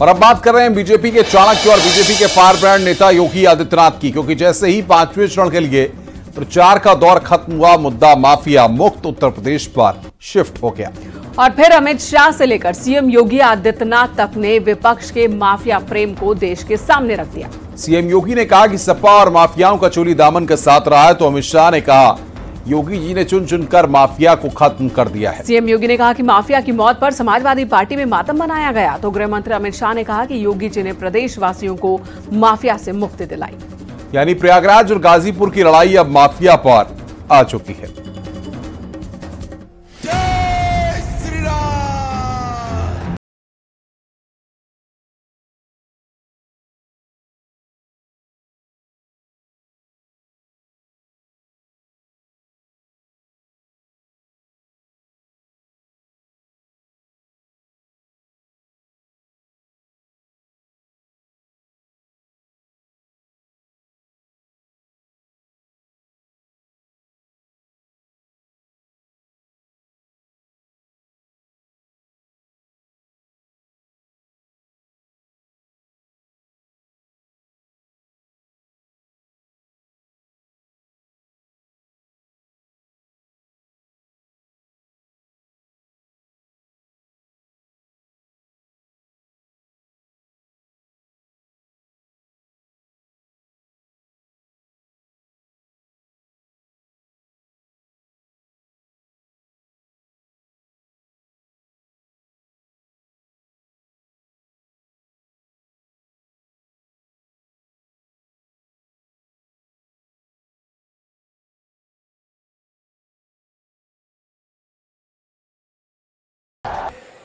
और अब बात कर रहे हैं बीजेपी के चाणक्य और बीजेपी के फायर ब्रांड नेता योगी आदित्यनाथ की, क्योंकि जैसे ही 5वें चरण के लिए प्रचार का दौर खत्म हुआ, मुद्दा माफिया मुक्त उत्तर प्रदेश पर शिफ्ट हो गया और फिर अमित शाह से लेकर सीएम योगी आदित्यनाथ तक ने विपक्ष के माफिया प्रेम को देश के सामने रख दिया। सीएम योगी ने कहा कि सपा और माफियाओं का चोली दामन के साथ रहा है, तो अमित शाह ने कहा योगी जी ने चुन चुनकर माफिया को खत्म कर दिया है। सीएम योगी ने कहा कि माफिया की मौत पर समाजवादी पार्टी में मातम मनाया गया, तो गृह मंत्री अमित शाह ने कहा कि योगी जी ने प्रदेशवासियों को माफिया से मुक्ति दिलाई। यानी प्रयागराज और गाजीपुर की लड़ाई अब माफिया पर आ चुकी है।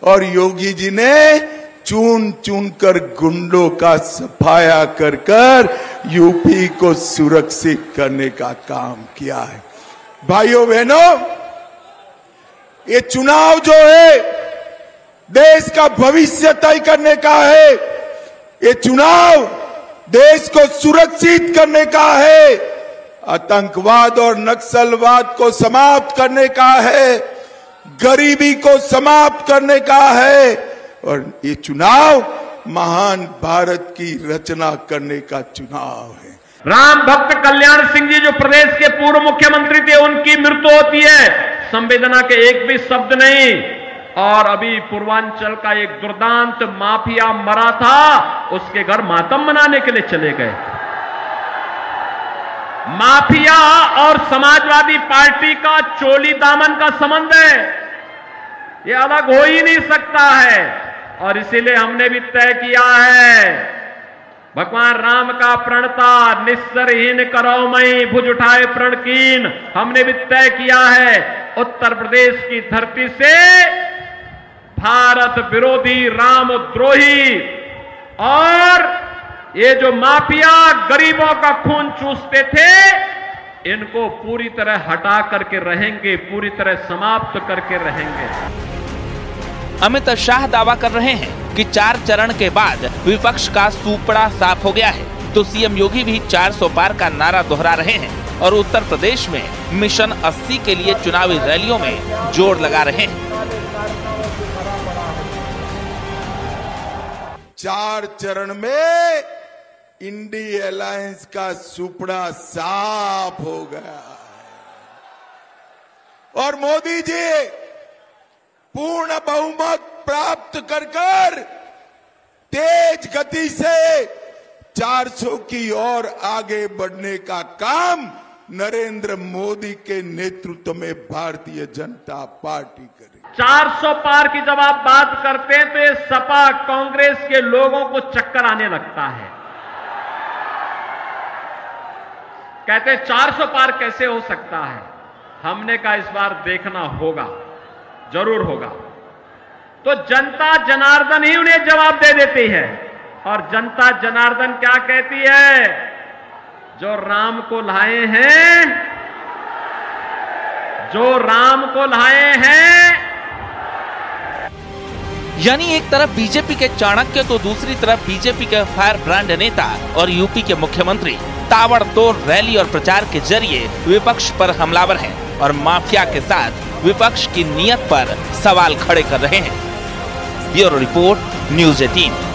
और योगी जी ने चुन चुन कर गुंडों का सफाया कर कर यूपी को सुरक्षित करने का काम किया है। भाइयों बहनों, ये चुनाव जो है देश का भविष्य तय करने का है। ये चुनाव देश को सुरक्षित करने का है, आतंकवाद और नक्सलवाद को समाप्त करने का है, गरीबी को समाप्त करने का है, और ये चुनाव महान भारत की रचना करने का चुनाव है। राम भक्त कल्याण सिंह जी जो प्रदेश के पूर्व मुख्यमंत्री थे, उनकी मृत्यु होती है, संवेदना के एक भी शब्द नहीं। और अभी पूर्वांचल का एक दुर्दांत माफिया मरा था, उसके घर मातम मनाने के लिए चले गए। माफिया और समाजवादी पार्टी का चोली दामन का संबंध है, ये अलग हो ही नहीं सकता है। और इसीलिए हमने भी तय किया है, भगवान राम का प्रणता निस्सरहीन करो मई भुज उठाए प्रण कीन। हमने भी तय किया है उत्तर प्रदेश की धरती से भारत विरोधी, रामद्रोही और ये जो माफिया गरीबों का खून चूसते थे, इनको पूरी तरह हटा करके रहेंगे, पूरी तरह समाप्त करके रहेंगे। अमित शाह दावा कर रहे हैं कि 4 चरण के बाद विपक्ष का सूपड़ा साफ हो गया है, तो सीएम योगी भी 400 पार का नारा दोहरा रहे हैं और उत्तर प्रदेश में मिशन 80 के लिए चुनावी रैलियों में जोर लगा रहे हैं। 4 चरण में इंडी अलायंस का सुपड़ा साफ हो गया और मोदी जी पूर्ण बहुमत प्राप्त कर तेज गति से 400 की ओर आगे बढ़ने का काम नरेंद्र मोदी के नेतृत्व में भारतीय जनता पार्टी करेगी। 400 पार की जब आप बात करते हैं तो ये सपा कांग्रेस के लोगों को चक्कर आने लगता है, कहते 400 पार कैसे हो सकता है। हमने कहा इस बार देखना होगा, जरूर होगा। तो जनता जनार्दन ही उन्हें जवाब दे देती है, और जनता जनार्दन क्या कहती है? जो राम को लाए हैं, जो राम को लाए हैं। यानी एक तरफ बीजेपी के चाणक्य तो दूसरी तरफ बीजेपी के फायर ब्रांड नेता और यूपी के मुख्यमंत्री ताबड़तोड़ रैली और प्रचार के जरिए विपक्ष पर हमलावर हैं और माफिया के साथ विपक्ष की नीयत पर सवाल खड़े कर रहे हैं। Bureau report, news 18।